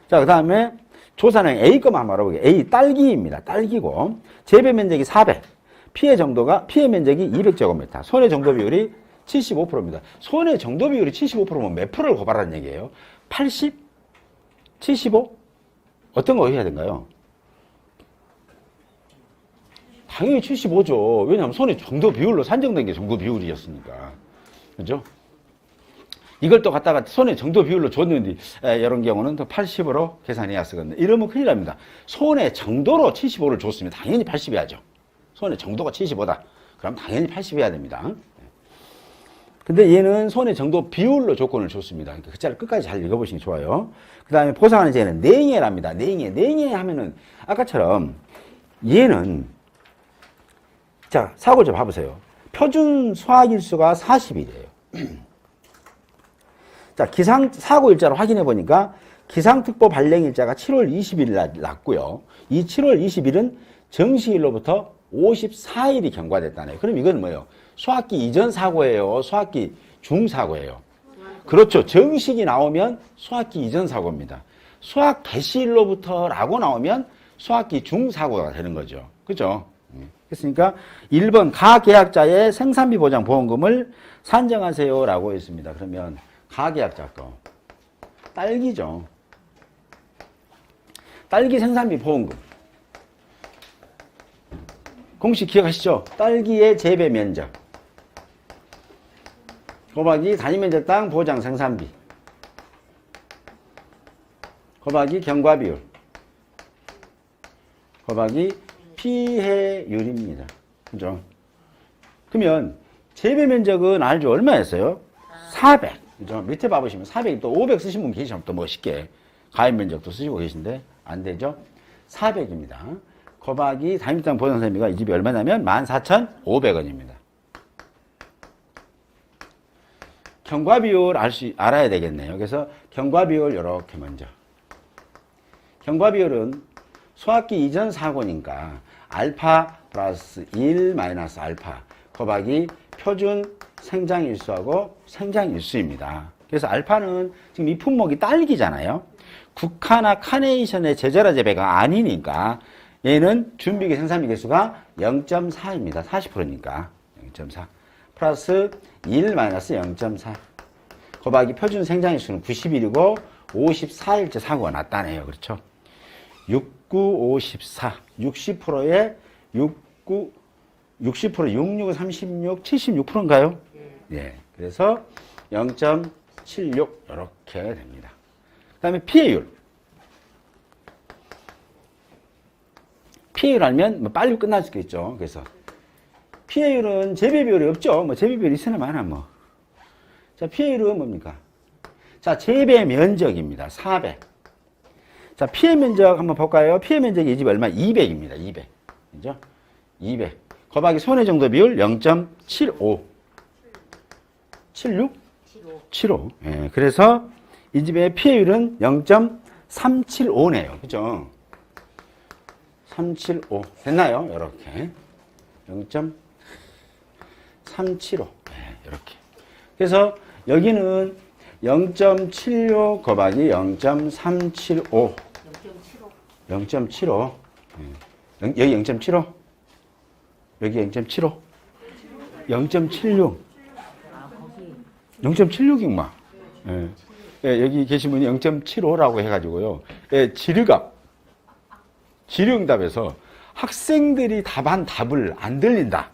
자, 그 다음에 조사는 A 것만 한번 알아보게요. A 딸기입니다. 딸기고 재배 면적이 400, 피해 면적이 200제곱미터, 손해 정도 비율이 75%입니다. 손해 정도 비율이 75%면 몇 프로를 고발하는 얘기예요? 80? 75? 어떤 거 해야 된가요? 당연히 75죠. 왜냐하면 손해 정도 비율로 산정된 게 정도 비율이었으니까. 그죠? 이걸 또 갖다가 손해 정도 비율로 줬는데, 이런 경우는 또 80으로 계산해야 쓰거든요. 이러면 큰일 납니다. 손해 정도로 75를 줬으면 당연히 80 해야죠. 손해 정도가 75다. 그럼 당연히 80 해야 됩니다. 근데 얘는 손해 정도 비율로 조건을 줬습니다. 그러니까 그 자를 끝까지 잘 읽어보시기 좋아요. 그 다음에 보상하는 제는 냉해랍니다. 냉해 하면은 아까처럼 얘는 자, 사고를 좀 봐보세요. 표준 수확일수가 40일이에요. 자, 사고 일자를 확인해 보니까 기상특보 발령 일자가 7월 20일 났고요. 이 7월 20일은 정시일로부터 54일이 경과됐다네요. 그럼 이건 뭐예요? 수학기 이전 사고예요? 수학기 중 사고예요? 그렇죠. 정식이 나오면 수학기 이전 사고입니다. 수학 개시일로부터 라고 나오면 수학기 중 사고가 되는 거죠. 그죠? 그랬으니까 1번 가계약자의 생산비 보장 보험금을 산정하세요 라고 했습니다. 그러면 가계약자 거 딸기죠. 딸기 생산비 보험금 공식 기억하시죠? 딸기의 재배 면적 곱하기 단위면적 땅 보장 생산비 곱하기 경과비율 곱하기 피해율입니다. 그죠? 그러면 재배 면적은 알죠? 얼마였어요? 400. 그죠? 밑에 봐보시면 400이 또 500 쓰신 분 계시면 또 멋있게 가입 면적도 쓰시고 계신데 안 되죠? 400입니다. 곱하기 단위당 보상세비가 이 집이 얼마냐면 14,500원입니다. 경과비율 알아야 되겠네요. 그래서 경과비율 이렇게 먼저. 경과비율은 수학기 이전 사고니까 알파 플러스 1 마이너스 알파 곱하기 표준 생장일수하고 생장일수입니다. 그래서 알파는 지금 이 품목이 딸기잖아요. 국화나 카네이션의 제절화 재배가 아니니까 얘는 준비기 생산비 개수가 0.4입니다. 40%니까 0.4 플러스 1 마이너스 0.4 곱하기 표준 생장일수는 90일이고 54일째 사고가 났다네요. 그렇죠? 69, 54, 60%에 60, 66, 36, 76%인가요? 예. 그래서 0.76 이렇게 됩니다. 그 다음에 피해율. 피해율 알면 뭐 빨리 끝날 수 있겠죠. 그래서 피해율은 재배비율이 없죠. 뭐 재배비율이 있으나 마나 뭐. 자, 피해율은 뭡니까? 자, 재배 면적입니다. 400. 자, 피해 면적 한번 볼까요? 피해 면적이 이 집 얼마? 200입니다. 200. 그죠? 200. 곱하기 손해 정도 비율 0.75. 76? 75. 예, 그래서 이 집의 피해율은 0.375네요. 그죠? 375. 됐나요? 이렇게. 0.375. 예, 이렇게. 그래서 여기는 0.76 곱하기 0.375. 0.75. 여기 0.75. 여기 0.75. 0.76. 0.76이구만. 예. 예, 여기 계신 분이 0.75라고 해가지고요. 예, 질의응답에서 학생들이 답한 답을 안 들린다.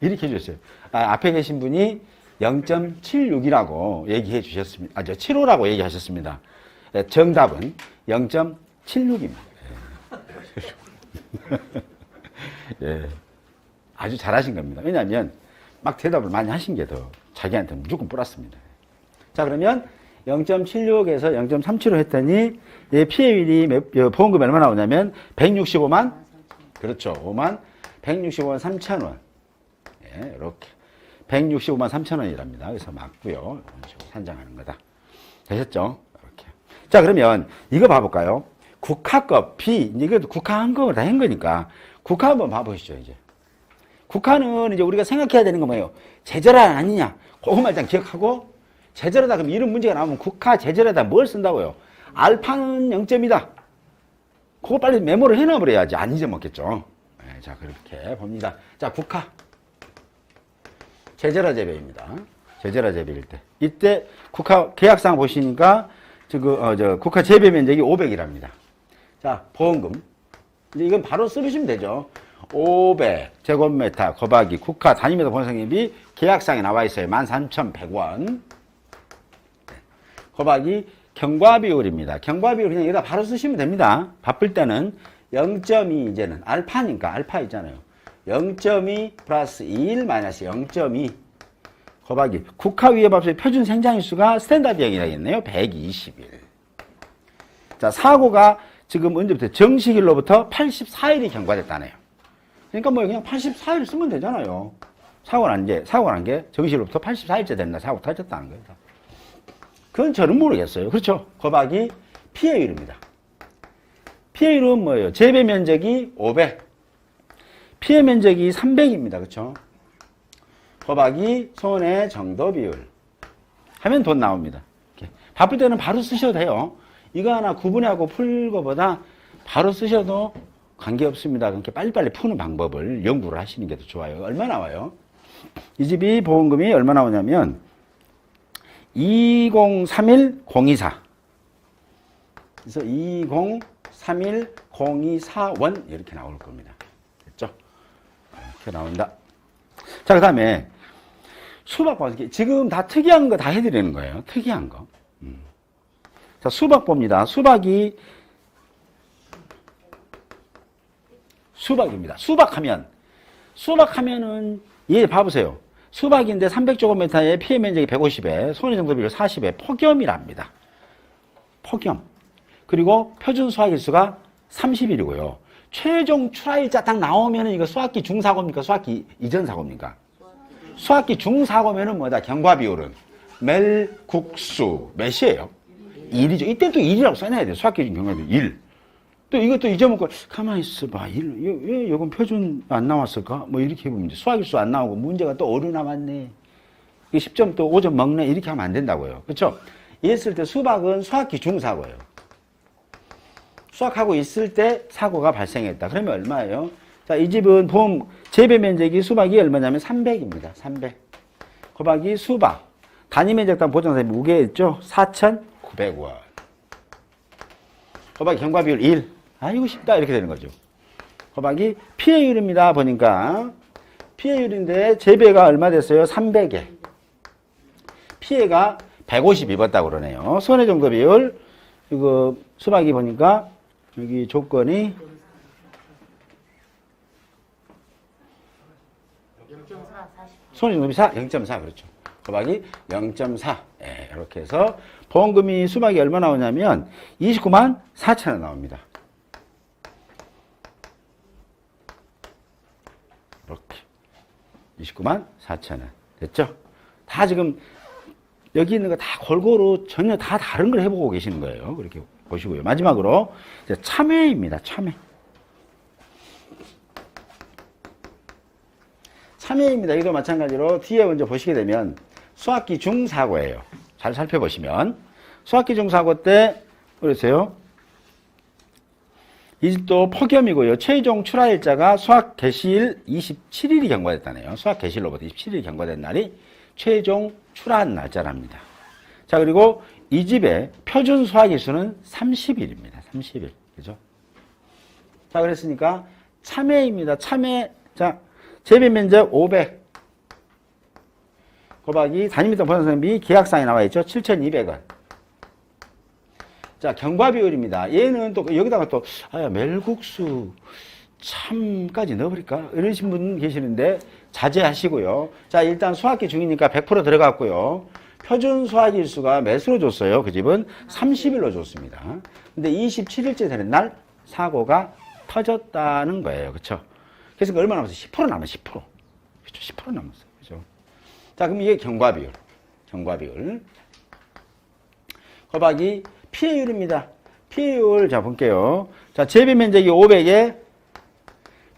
이렇게 해주셨어요. 앞에 계신 분이 0.76이라고 얘기해 주셨습니다. 75라고 얘기하셨습니다. 예, 정답은 0.76입니다. 예, 아주 잘하신 겁니다. 왜냐하면 막 대답을 많이 하신 게 더 자기한테 무조건 플러스입니다. 자, 그러면 0.76에서 0.37로 했더니 예, 피해율이 보험금이 얼마 나오냐면 165만 그렇죠. 165만 3천원. 예, 이렇게 165만 3천원이랍니다. 그래서 맞고요. 이런 식으로 산정하는 거다. 되셨죠? 이렇게. 자, 그러면 이거 봐볼까요? 국화급 B 이것도 국화 한꺼번에 다 한 거니까 국화 한번 봐보시죠. 이제 국화는 이제 우리가 생각해야 되는 건 뭐예요? 제절화 아니냐? 그것만 일단 기억하고 제절하다 그럼 이런 문제가 나오면 국화 제절하다 뭘 쓴다고요? 알파는 0점이다. 그거 빨리 메모를 해놔버려야지. 안 잊어먹겠죠. 네, 자, 그렇게 봅니다. 자, 국화. 제재라 재배입니다. 제재라 재배일 때. 이때 국화 계약상 보시니까 국화 재배 면적이 500이랍니다. 자, 보험금. 이제 이건 바로 쓰시면 되죠. 500제곱미터 곱하기 국화 단위미터 보상액비 계약상에 나와 있어요. 13,100원. 곱하기 경과비율입니다. 경과비율 그냥 여기다 바로 쓰시면 됩니다. 바쁠 때는 0.2 이제는 알파니까 알파 있잖아요. 0.2 플러스 1 마이너스 0.2 곱하기 국화위협압수의 표준 생산일수가 스탠다드형이라겠네요. 121. 자, 사고가 지금 언제부터 정식일로부터 84일이 경과됐다네요. 그러니까 뭐 그냥 84일 쓰면 되잖아요. 사고 난 게 정식일로부터 84일째 된다. 사고 터졌다는 거예요. 그건 저는 모르겠어요. 그렇죠? 곱하기 피해율입니다. 피해율은 뭐예요? 재배 면적이 500. 피해 면적이 300입니다. 그렇죠? 곱하기 손해 정도 비율. 하면 돈 나옵니다. 이렇게. 바쁠 때는 바로 쓰셔도 돼요. 이거 하나 구분하고 풀 거보다 바로 쓰셔도 관계없습니다. 그러니까 빨리빨리 푸는 방법을 연구를 하시는 게 더 좋아요. 얼마 나와요? 이 집이 보험금이 얼마 나오냐면 2031-024. 그래서 2031-024원 이렇게 나올 겁니다. 됐죠? 이렇게 나온다. 자, 그 다음에 수박 보기. 지금 다 특이한 거 다 해드리는 거예요. 특이한 거. 자, 수박 봅니다. 수박입니다. 수박하면은, 예, 봐보세요. 수박인데 300제곱미터에 피해 면적이 150에, 손해 정도 비율 40에 폭염이랍니다. 폭염. 그리고 표준 수확일수가 30일이고요. 최종 출하일자 딱 나오면은 이거 수확기 중사고입니까? 수확기 이전 사고입니까? 수확기 중사고면은 뭐다? 경과비율은 멜국수 몇이에요? 1이죠. 이때 또 1이라고 써놔야 돼요. 수학기 중 경과비율 1. 또 이것도 잊어먹고 가만히 있어봐. 왜 이건 표준 안 나왔을까? 뭐 이렇게 해보면 수학일수 안 나오고 문제가 또 오류 남았네. 10점 또 5점 먹네. 이렇게 하면 안 된다고요. 그렇죠? 이랬을 때 수박은 수학기 중사고예요. 수확하고 있을 때 사고가 발생했다. 그러면 얼마예요? 자, 이 집은 보험 재배 면적이 수박이 얼마냐면 300입니다. 300. 곱하기 수박. 단위 면적당 보정사의 무게였죠? 4,900원. 곱하기 경과비율 1. 아이고 쉽다. 이렇게 되는 거죠. 곱하기 피해율입니다. 보니까. 피해율인데 재배가 얼마 됐어요? 300에. 피해가 150 입었다고 그러네요. 손해 정도 비율. 이거 수박이 보니까 여기 조건이 0.4, 40. 손해 정도 비율 0.4 그렇죠. 곱하기 0.4. 예, 이렇게 해서 보험금이 수박이 얼마 나오냐면 29만 4천 원 나옵니다. 이렇게 29만 4천 원 됐죠? 다 지금 여기 있는 거 다 골고루 전혀 다 다른 걸 해보고 계시는 거예요. 그렇게 보시고요. 마지막으로 이제 참외입니다. 참외입니다. 이거 마찬가지로 뒤에 먼저 보시게 되면 수학기 중사고예요. 잘 살펴보시면 수학기 중사고 때 그러세요. 이 집도 폭염이고요. 최종 출하일자가 수학 개시일 27일이 경과됐다네요. 수학 개시일로부터 27일이 경과된 날이 최종 출하한 날짜랍니다. 자, 그리고 이 집의 표준 수확일수는 30일입니다. 30일. 그죠? 자, 그랬으니까 참외입니다. 참외. 자, 재배 면적 500. 곱하기 단위미터 보상비 계약상에 나와 있죠. 7,200원. 자, 경과비율입니다. 얘는 또 여기다가 또 멜국수 참까지 넣어버릴까? 이러신 분 계시는데 자제하시고요. 자, 일단 수학기 중이니까 100% 들어갔고요. 표준 수학일수가 몇으로 줬어요? 그 집은 30일로 줬습니다. 근데 27일째 되는 날 사고가 터졌다는 거예요. 그렇죠? 그래서 얼마 남았어요? 10% 남았어요. 10%. 그렇죠? 10% 남았어요. 그렇죠? 자, 그럼 이게 경과비율. 곱하기 피해율입니다. 피해율, 자, 볼게요. 자, 재배 면적이 500에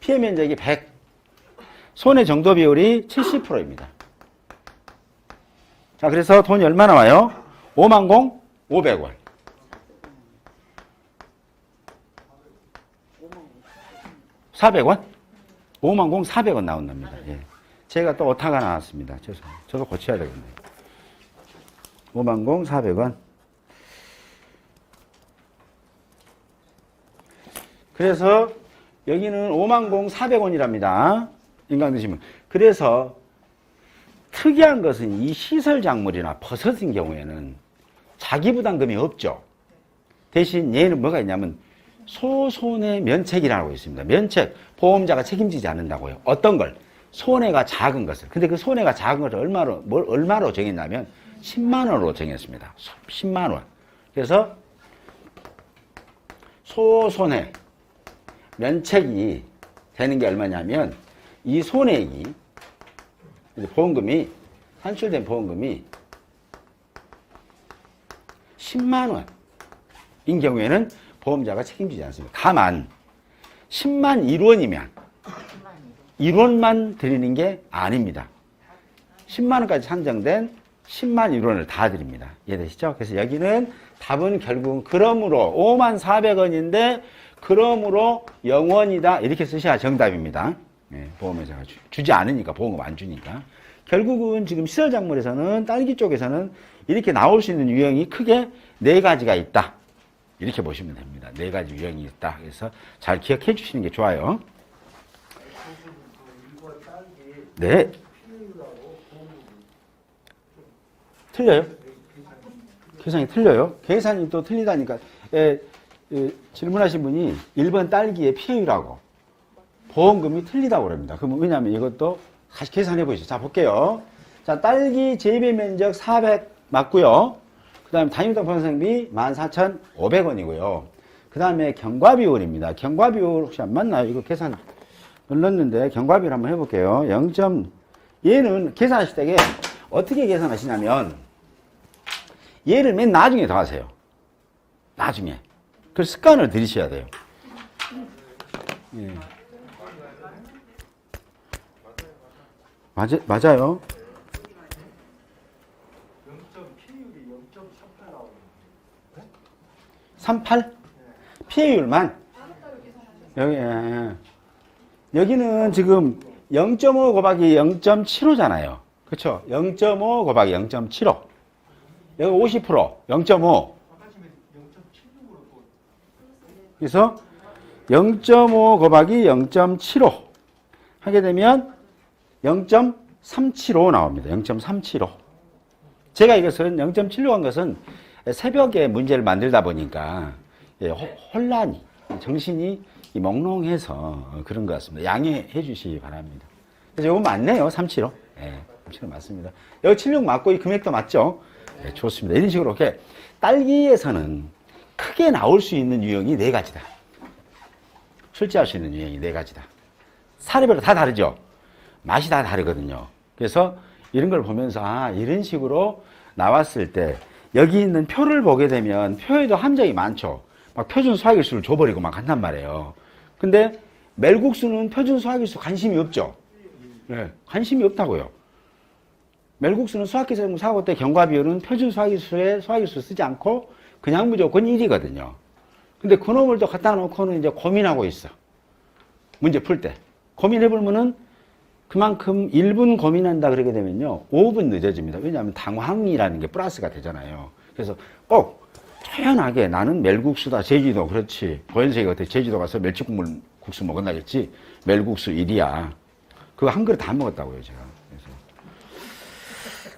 피해 면적이 100. 손해 정도 비율이 70%입니다. 자, 그래서 돈이 얼마 나와요? 50,500원. 400원? 50,400원 나온답니다. 예. 제가 또 오타가 나왔습니다. 죄송해요. 저도 고쳐야 되겠네요. 50,400원. 그래서 여기는 50,400원이랍니다. 인강 드시면. 그래서 특이한 것은 이 시설작물이나 버섯인 경우에는 자기부담금이 없죠. 대신 얘는 뭐가 있냐면 소손해 면책이라고 있습니다. 면책, 보험자가 책임지지 않는다고요. 어떤 걸? 손해가 작은 것을. 근데 그 손해가 작은 것을 얼마로 정했냐면 10만 원으로 정했습니다. 10만 원. 그래서 소손해 면책이 되는 게 얼마냐면 이 손해액이 보험금이 산출된 보험금이 10만 원인 경우에는 보험자가 책임지지 않습니다. 다만 10만 1원이면 1원만 드리는 게 아닙니다. 10만 원까지 산정된 10만 1원을 다 드립니다. 이해되시죠? 그래서 여기는 답은 결국은 그러므로 54,400원인데 그러므로 0원이다 이렇게 쓰셔야 정답입니다. 네, 보험회사가 주지 않으니까 보험금 안 주니까. 결국은 지금 시설작물에서는 딸기 쪽에서는 이렇게 나올 수 있는 유형이 크게 4가지가 있다. 이렇게 보시면 됩니다. 4가지 유형이 있다. 그래서 잘 기억해 주시는 게 좋아요. 네. 틀려요? 계산이 틀려요? 계산이 또 틀리다니까. 질문하신 분이 1번 딸기의 피해율하고 보험금이 틀리다고 그럽니다. 그러면 왜냐하면 이것도 다시 계산해 보시죠. 자, 볼게요. 자, 딸기 재배 면적 400 맞고요. 그 다음에 단위당 보상비 14,500원이고요. 그 다음에 경과비율입니다. 경과비율 혹시 안 맞나요? 이거 계산 눌렀는데 경과비율 한번 해볼게요. 0. 얘는 계산하실 때 어떻게 계산하시냐면 얘를 맨 나중에 더하세요. 나중에. 그 습관을 들이셔야 돼요. 예. 맞아요. 38? 피해율만? 여기, 여기는 지금 0.5 곱하기 0.75잖아요. 그쵸? 0.5 곱하기 0.75. 여기 50%, 0.5. 그래서 0.5 곱하기 0.75 하게 되면 0.375 나옵니다. 0.375. 제가 이것은 0.75 한 것은 새벽에 문제를 만들다 보니까 혼란이, 정신이 몽롱해서 그런 것 같습니다. 양해해 주시기 바랍니다. 그래서 이거 맞네요. 375. 네, 375 맞습니다. 여기 76 맞고 이 금액도 맞죠? 네, 좋습니다. 이런 식으로 이렇게 딸기에서는 크게 나올 수 있는 유형이 4가지다. 출제할 수 있는 유형이 4가지다. 사례별로 다 다르죠? 맛이 다 다르거든요. 그래서 이런 걸 보면서 이런 식으로 나왔을 때 여기 있는 표를 보게 되면 표에도 함정이 많죠. 막 표준 수확일수를 줘버리고 막 한단 말이에요. 근데 멜국수는 표준 수확일수 관심이 없죠. 네, 관심이 없다고요. 멜국수는 수확기세무 사고 때 경과비율은 표준 수확일수에 수확일수 쓰지 않고 그냥 무조건 1이거든요. 근데 그놈을 또 갖다 놓고는 이제 고민하고 있어. 문제 풀 때. 고민해보면은 그만큼 1분 고민한다 그러게 되면요. 5분 늦어집니다. 왜냐하면 당황이라는 게 플러스가 되잖아요. 그래서 꼭 초연하게 나는 멜국수다. 제주도 그렇지. 고현석이 같아. 제주도 가서 멸치국물 국수 먹었나겠지. 멜국수 1이야. 그거 한 그릇 다 먹었다고요. 제가. 그래서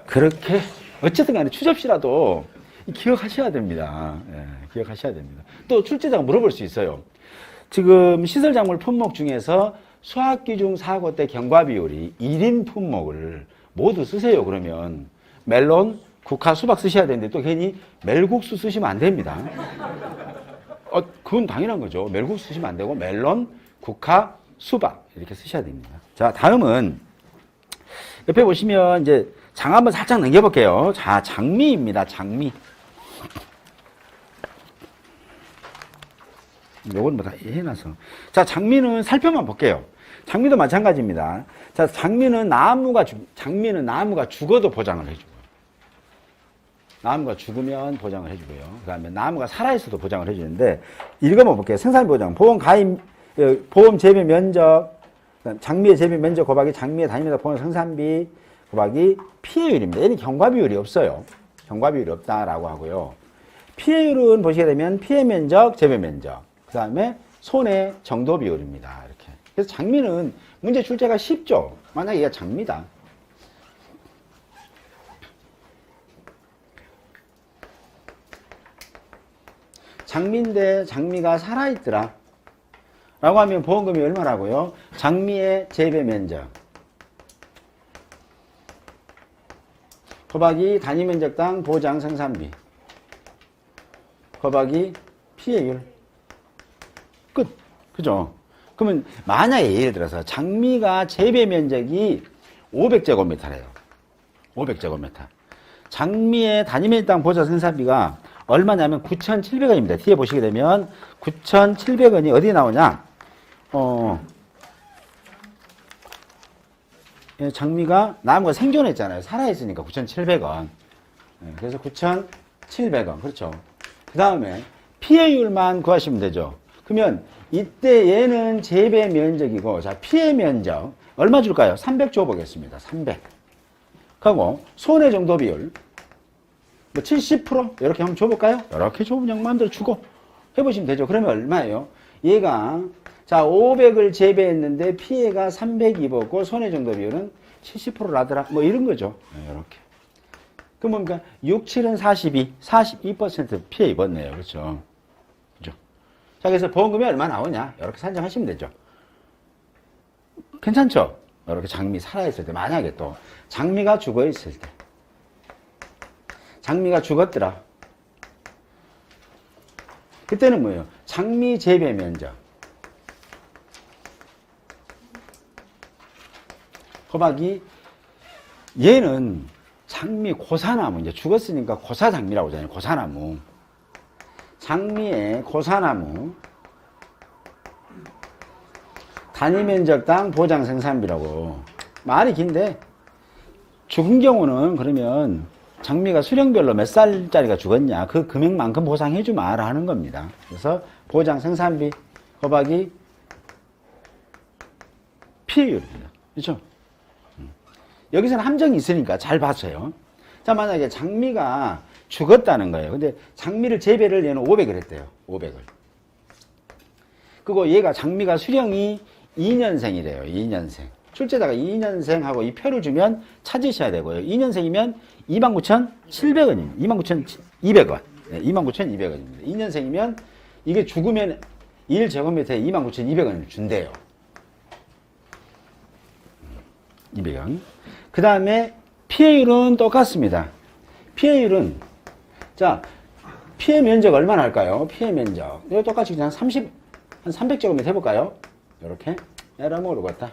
그렇게 어쨌든 간에 추접시라도 기억하셔야 됩니다. 예, 기억하셔야 됩니다. 또 출제자가 물어볼 수 있어요. 지금 시설작물 품목 중에서 수학기중 사고 때 경과비율이 1인 품목을 모두 쓰세요. 그러면 멜론, 국화, 수박 쓰셔야 되는데 또 괜히 멜국수 쓰시면 안 됩니다. 그건 당연한 거죠. 멜국수 쓰시면 안 되고 멜론, 국화, 수박 이렇게 쓰셔야 됩니다. 자, 다음은 옆에 보시면 이제 장 한번 살짝 넘겨볼게요. 자, 장미입니다. 장미. 요건 뭐 다 해놔서. 자, 장미는 살펴만 볼게요. 장미도 마찬가지입니다. 자, 장미는 나무가 죽어도 보장을 해주고요. 나무가 죽으면 보장을 해주고요. 그 다음에 나무가 살아있어도 보장을 해주는데, 읽어봐 볼게요. 생산보장, 보험 가입 보험 재배 면적, 장미의 재배 면적 곱하기 장미의 단위마다 보험 생산비 곱하기 피해율입니다. 얘는 경과비율이 없어요. 경과비율이 없다라고 하고요. 피해율은 보시게 되면 피해 면적, 재배 면적, 그 다음에 손해 정도 비율입니다. 이렇게. 그래서 장미는 문제 출제가 쉽죠. 만약에 얘가 장미다. 장미인데 장미가 살아있더라 라고 하면 보험금이 얼마라고요? 장미의 재배 면적 곱하기 단위 면적당 보장 생산비 곱하기 피해율 끝. 그죠? 그러면 만약에 예를 들어서 장미가 재배 면적이 500제곱미터래요. 500제곱미터. 장미의 단위 면적당 보장 생산비가 얼마냐면 9,700원입니다. 뒤에 보시게 되면 9,700원이 어디에 나오냐? 장미가 나무가 생존했잖아요. 살아있으니까 9,700원. 그래서 9,700원. 그렇죠. 그 다음에 피해율만 구하시면 되죠. 그러면 이때 얘는 재배 면적이고, 자, 피해 면적 얼마 줄까요? 300 줘보겠습니다. 300. 하고 손해 정도 비율 뭐 70% 이렇게 한번 줘볼까요? 이렇게 줘보면 마음대로 주고 해보시면 되죠. 그러면 얼마예요? 얘가 자 500을 재배했는데 피해가 300 입었고 손해 정도 비율은 70% 나더라. 뭐 이런 거죠. 이렇게. 그럼 뭡니까? 6, 7은 42, 42% 피해 입었네요. 그렇죠? 그죠? 자, 그래서 보험금이 얼마 나오냐? 이렇게 산정하시면 되죠. 괜찮죠? 이렇게 장미 살아있을 때, 만약에 또 장미가 죽어있을 때, 장미가 죽었더라. 그때는 뭐예요? 장미 재배 면적 곱하기 얘는 장미 고사나무, 이제 죽었으니까 고사장미라고 하잖아요. 고사나무. 장미의 고사나무 단위 면적당 보장 생산비라고. 말이 긴데 죽은 경우는 그러면 장미가 수령별로 몇 살짜리가 죽었냐 그 금액만큼 보상해 주면 알아 하는 겁니다. 그래서 보장 생산비 곱하기 피해율입니다. 그렇죠? 여기서는 함정이 있으니까 잘 봤어요. 자, 만약에 장미가 죽었다는 거예요. 근데 장미를 재배를 얘는 500을 했대요. 500을. 그리고 얘가 장미가 수령이 2년생이래요. 2년생. 출제자가 2년생하고 이 표를 주면 찾으셔야 되고요. 2년생이면 29,700원입니다. 29,200원. 네, 29,200원입니다. 2년생이면 이게 죽으면 1제곱미터에 29,200원을 준대요. 200원. 그 다음에 피해율은 똑같습니다. 피해율은, 자, 피해 면적 얼마나 할까요? 피해 면적. 이거 똑같이 그냥 한 300제곱미터 해볼까요? 이렇게. 에라 모르겠다.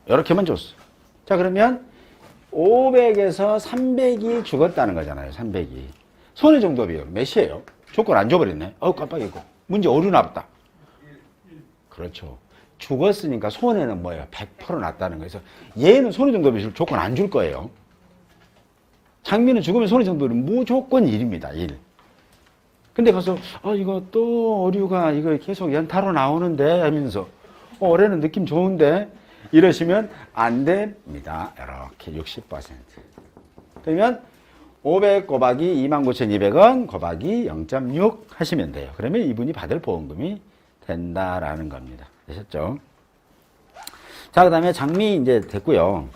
이렇게만 줬어. 자, 그러면 500에서 300이 죽었다는 거잖아요. 300이. 손해 정도 비율 몇이에요? 조건 안 줘버렸네. 깜빡이고. 문제 오류 나왔다. 그렇죠. 죽었으니까 손해는 뭐예요? 100% 났다는 거예요. 그래서 얘는 손해 정도 비율 조건 안 줄 거예요. 장미는 죽으면 손해 정도 비율은 무조건 1입니다. 1. 근데 가서 이거 또 오류가 이거 계속 연타로 나오는데 하면서 올해는 느낌 좋은데 이러시면 안 됩니다. 이렇게 60%. 그러면 500 곱하기 29,200원 곱하기 0.6 하시면 돼요. 그러면 이분이 받을 보험금이 된다라는 겁니다. 되셨죠? 자, 그 다음에 장미 이제 됐고요.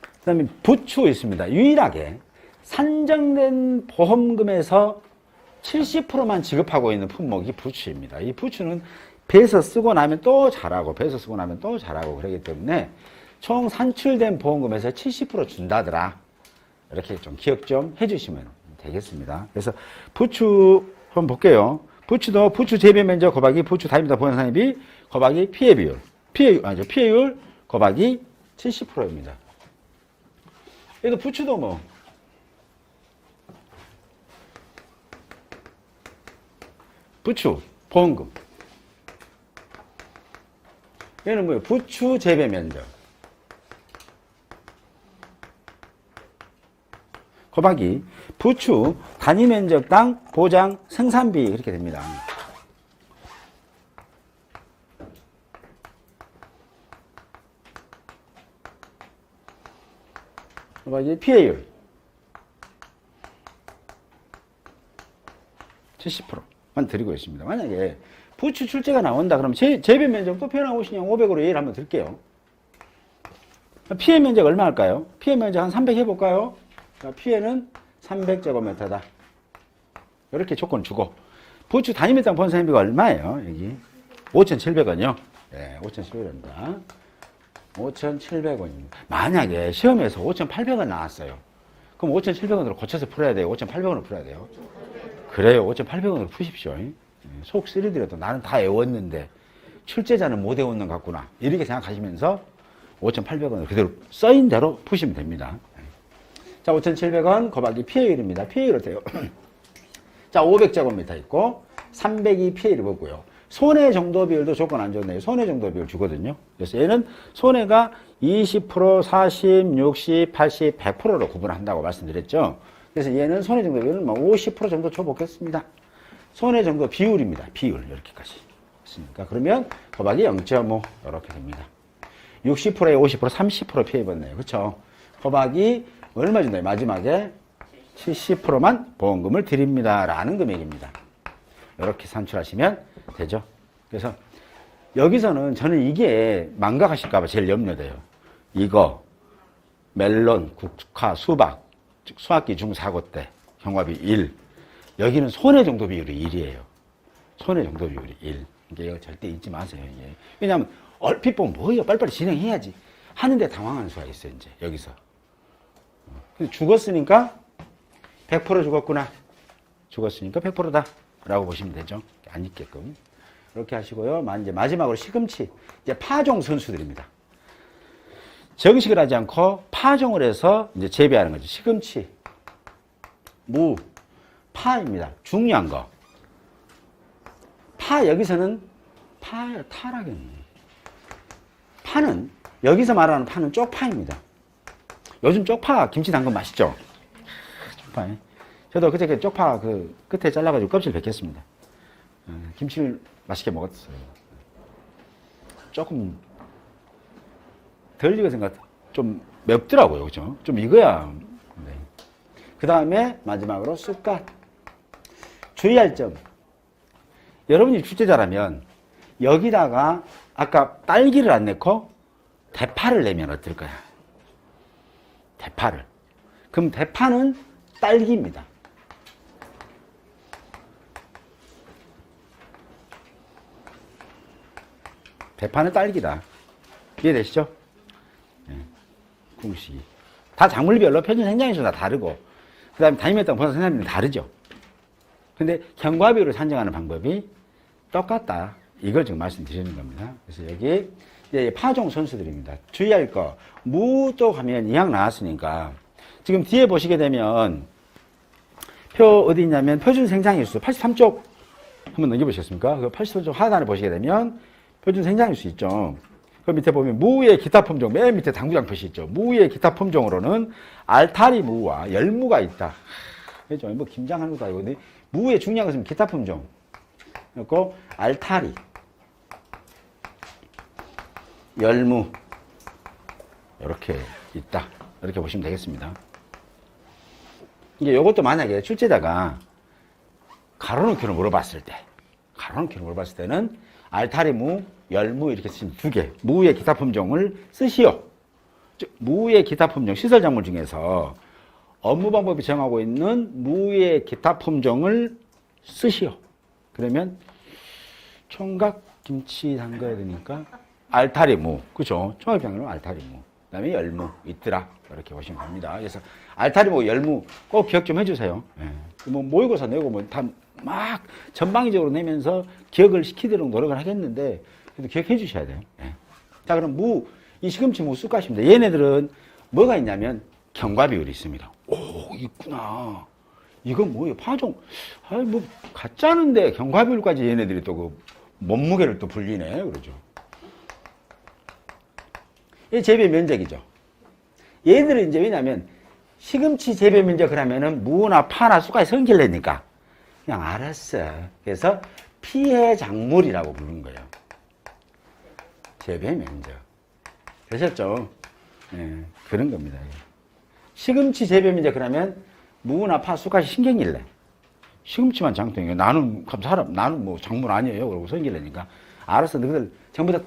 그 다음에 부추 있습니다. 유일하게 산정된 보험금에서 70%만 지급하고 있는 품목이 부추입니다. 이 부추는 배서 쓰고 나면 또 잘하고 배서 쓰고 나면 또 잘하고 그러기 때문에 총 산출된 보험금에서 70% 준다더라. 이렇게 좀 기억 좀 해주시면 되겠습니다. 그래서 부추 한번 볼게요. 부추도 부추 재배 면적 곱하기 부추 단위마다 보험상비 곱하기 피해 비율. 피해율 곱하기 70%입니다. 그래도 부추도 뭐 부추 보험금. 얘는 뭐예요? 부추 재배 면적 곱하기 부추 단위 면적당 보장 생산비 이렇게 됩니다. 곱하기 피해율 70%만 드리고 있습니다. 만약에 부추 출제가 나온다 그러면 재배 면적 또 표현하고 싶으면 500으로 예를 한번 들게요. 피해 면적 얼마 할까요? 피해 면적 한 300 해볼까요? 피해는 300제곱미터다. 이렇게 조건 주고 부추 단위미터 본사님비가 얼마예요? 여기 5,700원이요. 네, 5,700원입니다. 5,700원입니다. 만약에 시험에서 5,800원 나왔어요. 그럼 5,700원으로 고쳐서 풀어야 돼요? 5,800원으로 풀어야 돼요? 그래요. 5,800원으로 푸십시오. 속 쓰리더라도 나는 다 외웠는데 출제자는 못 외웠는 것 같구나. 이렇게 생각하시면서 5,800원을 그대로 써인 대로 푸시면 됩니다. 자, 5,700원 곱하기 피해율입니다. 피해율을 돼요. 자, 500제곱미터 있고 300이 피해율이 보고요. 손해 정도 비율도 조건 안 좋네요. 손해 정도 비율 주거든요. 그래서 얘는 손해가 20%, 40, 60, 80, 100%로 구분한다고 말씀드렸죠. 그래서 얘는 손해 정도 비율은 50% 정도 줘보겠습니다. 손해 정도 비율입니다. 비율 이렇게까지 했으니까 그러면 곱하기 0.5 이렇게 됩니다. 60%에 50%, 30% 피해 입었네요. 그렇죠? 곱하기 얼마 준다요? 마지막에 70%만 보험금을 드립니다. 라는 금액입니다. 이렇게 산출하시면 되죠. 그래서 여기서는 저는 이게 망각하실까봐 제일 염려돼요. 이거 멜론, 국화, 수박, 즉 수학기 중사고 때 경과비 1. 여기는 손해 정도 비율이 1이에요. 손해 정도 비율이 1. 그러니까 이거 절대 잊지 마세요. 이게. 왜냐하면 얼핏 보면 뭐예요? 빨리빨리 진행해야지. 하는데 당황하는 수가 있어요. 이제 여기서. 죽었으니까 100% 죽었구나. 죽었으니까 100%다. 라고 보시면 되죠. 안 잊게끔. 이렇게 하시고요. 이제 마지막으로 시금치. 이제 파종 선수들입니다. 정식을 하지 않고 파종을 해서 이제 재배하는 거죠. 시금치, 무, 파입니다. 중요한 거. 파, 여기서는 타라겠네. 파는, 여기서 말하는 파는 쪽파입니다. 요즘 쪽파 김치 담근 맛있죠? 쪽파. 저도 그때 쪽파 그 끝에 잘라가지고 껍질 벗겼습니다. 김치를 맛있게 먹었어요. 조금 덜 익은 생각, 좀 맵더라고요. 그죠? 좀 익어야. 네. 그 다음에 마지막으로 쑥갓. 주의할 점. 여러분이 출제자라면 여기다가 아까 딸기를 안 넣고 대파를 내면 어떨까요? 대파를. 그럼 대파는 딸기입니다. 대파는 딸기다. 이해되시죠? 네. 궁시. 다 작물별로 표준 생장일수 다 다르고, 그 다음에 단위메타 본사 생산비는 다르죠. 근데 경과비율을 산정하는 방법이 똑같다. 이걸 지금 말씀드리는 겁니다. 그래서 여기 이제 파종 선수들입니다. 주의할 거. 무 쪽 하면 이항 나왔으니까 지금 뒤에 보시게 되면 표 어디 있냐면 표준 생장일수 83쪽 한번 넘겨보시겠습니까? 그 83쪽 하단을 보시게 되면 표준 생장일수 있죠. 그 밑에 보면 무의 기타 품종, 맨 밑에 당구장 표시 있죠. 무의 기타 품종으로는 알타리 무와 열무가 있다. 그렇죠? 뭐 김장하는 것도 아니고, 근데 무의 중요한 것은 기타 품종. 그리고 알타리, 열무 이렇게 있다. 이렇게 보시면 되겠습니다. 이게 요것도 만약에 출제자가 가로놓기로 물어봤을 때는 알타리 무, 열무 이렇게 쓰시면 두 개, 무의 기타 품종을 쓰시오. 즉 무의 기타 품종, 시설작물 중에서 업무 방법이 정하고 있는 무의 기타 품종을 쓰시오. 그러면 총각 김치 담가야 되니까 알타리 무, 그죠? 총각 장르는 알타리 무, 그 다음에 열무 있더라. 이렇게 보시면 됩니다. 그래서 알타리 무, 열무 꼭 기억 좀 해주세요. 예. 뭐 모의고사 내고 뭐 다 막 전방위적으로 내면서 기억을 시키도록 노력을 하겠는데 그래도 기억해 주셔야 돼요. 예. 자, 그럼 무, 이 시금치 무 쑥갓입니다. 얘네들은 뭐가 있냐면 경과 비율이 있습니다. 오, 있구나. 이건 뭐예요? 파종. 아이, 뭐, 가짜는데 경과 비율까지 얘네들이 또 그 몸무게를 또 불리네. 그러죠. 이 재배 면적이죠. 얘들은 이제 왜냐면 시금치 재배 면적을 하면은 무나 파나 쑥갓이 성질내니까 그냥 알았어. 그래서 피해 작물이라고 부르는 거예요. 재배 면적. 되셨죠? 예, 그런 겁니다. 시금치 재배 면적 그러면 무나 파, 쑥까지 신경일래. 시금치만 장땡이요. 나는 나는 뭐 작물 아니에요. 그러고 생기려니까 알았어. 너희들 전부 다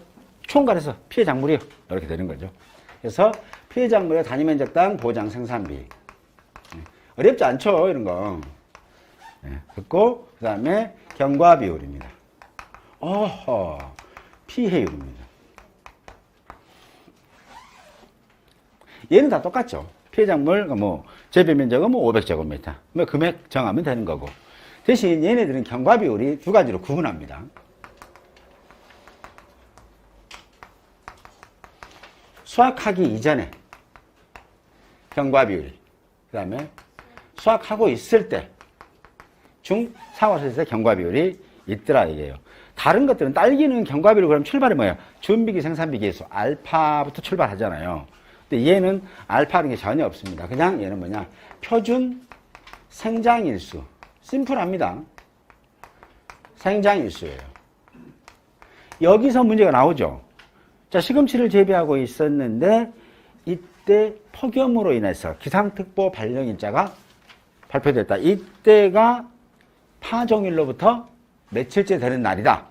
총괄해서 피해 작물이요. 이렇게 되는 거죠. 그래서 피해 작물의 단위 면적당 보장 생산비. 어렵지 않죠, 이런 거. 됐고, 그 다음에 경과 비율입니다. 어허, 피해율입니다. 얘는 다 똑같죠. 피해 작물, 뭐, 재배 면적은 뭐 500제곱미터. 뭐 금액 정하면 되는 거고. 대신 얘네들은 경과 비율이 두 가지로 구분합니다. 수확하기 이전에 경과 비율, 그 다음에 수확하고 있을 때, 사과수에서 경과 비율이 있더라 이게요. 다른 것들은 딸기는 경과 비율 그럼 출발이 뭐예요? 준비기 생산비 계수 알파부터 출발하잖아요. 근데 얘는 알파라는 게 전혀 없습니다. 그냥 얘는 뭐냐? 표준 생장일수. 심플합니다. 생장일수예요. 여기서 문제가 나오죠. 자, 시금치를 재배하고 있었는데 이때 폭염으로 인해서 기상특보 발령일자가 발표됐다. 이때가 파종일로부터 며칠째 되는 날이다.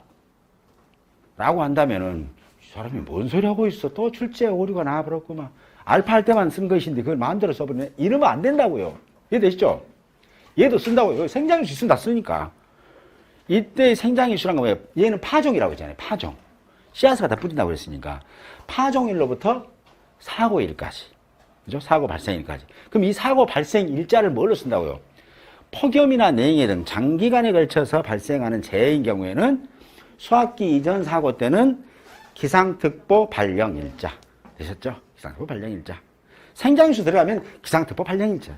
라고 한다면은 이 사람이 뭔 소리 하고 있어. 또 출제 오류가 나와버렸구만. 알파 할 때만 쓴 것인데 그걸 마음대로 써버리네. 이러면 안 된다고요. 이해되시죠? 얘도 쓴다고요. 생장일수 있으면 다 쓰니까. 이때 생장일수란 건 뭐예요? 얘는 파종이라고 했잖아요. 파종. 씨앗을 다 뿌린다고 그랬으니까. 파종일로부터 사고일까지. 그죠? 사고 발생일까지. 그럼 이 사고 발생 일자를 뭘로 쓴다고요? 폭염이나 냉해 등 장기간에 걸쳐서 발생하는 재해인 경우에는 수확기 이전 사고 때는 기상특보 발령일자. 되셨죠? 기상특보 발령일자. 생장일수 들어가면 기상특보 발령일자.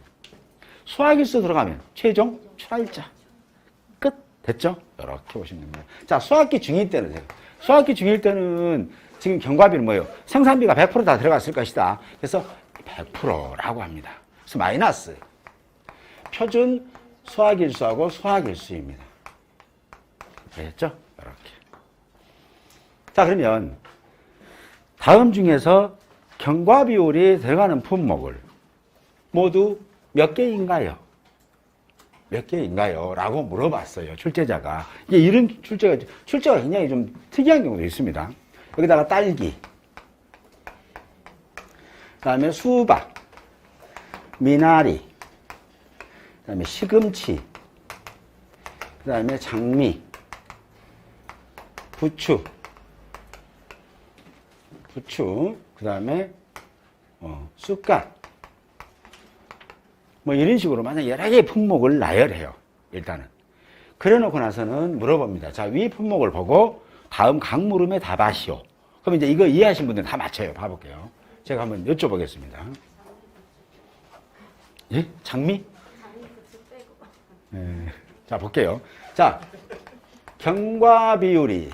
수확일수 들어가면 최종 출하일자. 끝. 됐죠? 이렇게 보시면 됩니다. 자, 수확기 중일 때는 수확기 중일 때는 지금 경과비는 뭐예요? 생산비가 100% 다 들어갔을 것이다. 그래서 100%라고 합니다. 그래서 마이너스. 표준 수확일수하고 수확일수입니다. 되겠죠? 이렇게. 자, 그러면 다음 중에서 경과비율이 들어가는 품목을 모두 몇 개인가요? 몇 개인가요? 라고 물어봤어요. 출제자가. 이게 이런 출제가 굉장히 좀 특이한 경우도 있습니다. 여기다가 딸기, 그 다음에 수박, 미나리, 그 다음에 시금치, 그 다음에 장미, 부추, 그 다음에 쑥갓, 뭐 이런 식으로 만약 여러 개의 품목을 나열해요. 일단은. 그래 놓고 나서는 물어봅니다. 자, 위 품목을 보고 다음 각 물음에 답하시오. 그럼 이제 이거 이해하신 분들은 다 맞춰요. 봐볼게요. 제가 한번 여쭤보겠습니다. 예? 장미? 네. 자, 볼게요. 자, 경과 비율이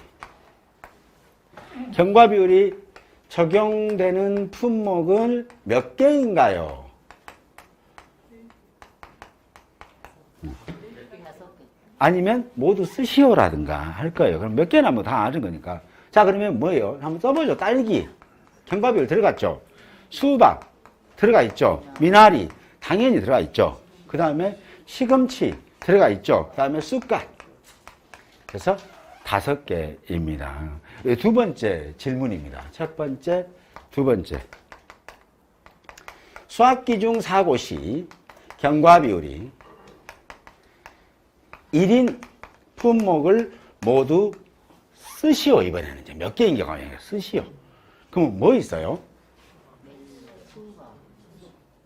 적용되는 품목은 몇 개인가요? 아니면 모두 쓰시오라든가 할 거예요. 그럼 몇 개나 뭐 다 아는 거니까. 자, 그러면 뭐예요? 한번 써보죠. 딸기. 경과 비율 들어갔죠. 수박 들어가 있죠. 미나리 당연히 들어가 있죠. 그 다음에 시금치 들어가 있죠. 그 다음에 쑥갓. 그래서 5개입니다. 두 번째 질문입니다. 첫 번째, 두 번째. 수확기 중 사고 시 경과 비율이 1인 품목을 모두 쓰시오. 이번에는 이제 몇 개인 경우가 아니라 쓰시오. 그럼 뭐 있어요?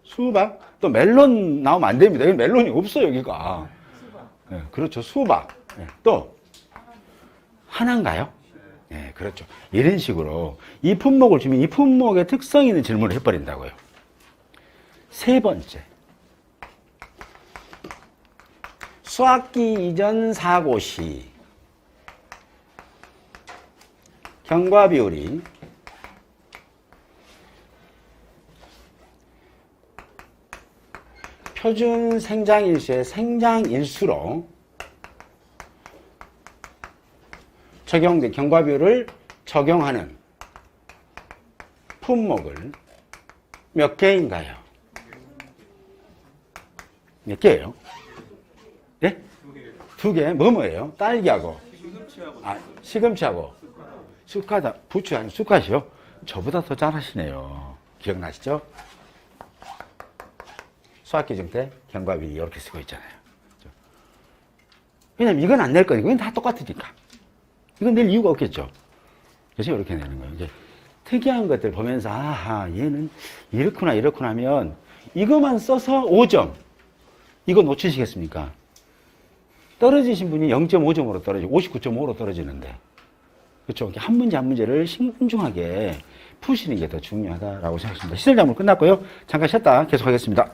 수박? 또 멜론 나오면 안 됩니다. 여기 멜론이 없어요, 여기가. 네, 그렇죠. 수박. 네, 또 하나인가요? 네, 그렇죠. 이런 식으로 이 품목을 주면 이 품목의 특성 있는 질문을 해버린다고요. 세 번째. 수확기 이전 사고 시 경과 비율이 표준 생장일수의 생장일수로 적용된 경과 비율을 적용하는 품목을 몇 개인가요? 몇 개예요? 네? 두 개. 뭐예요? 딸기하고. 시금치하고. 쑥하다. 부추 아니고 쑥갓이요? 저보다 더 잘하시네요. 기억나시죠? 수학기정 때 경과 비리 이렇게 쓰고 있잖아요. 왜냐면 이건 안 낼 거니까. 이건 다 똑같으니까. 이건 낼 이유가 없겠죠. 그래서 이렇게 내는 거예요. 이제 특이한 것들 보면서, 아하, 얘는 이렇구나, 이렇구나 하면 이것만 써서 5점. 이거 놓치시겠습니까? 떨어지신 분이 0.5점으로 떨어지고 59.5로 떨어지는데. 그렇죠. 한 문제 한 문제를 신중하게 푸시는 게 더 중요하다라고 생각합니다. 시설작물 끝났고요. 잠깐 쉬었다 계속하겠습니다.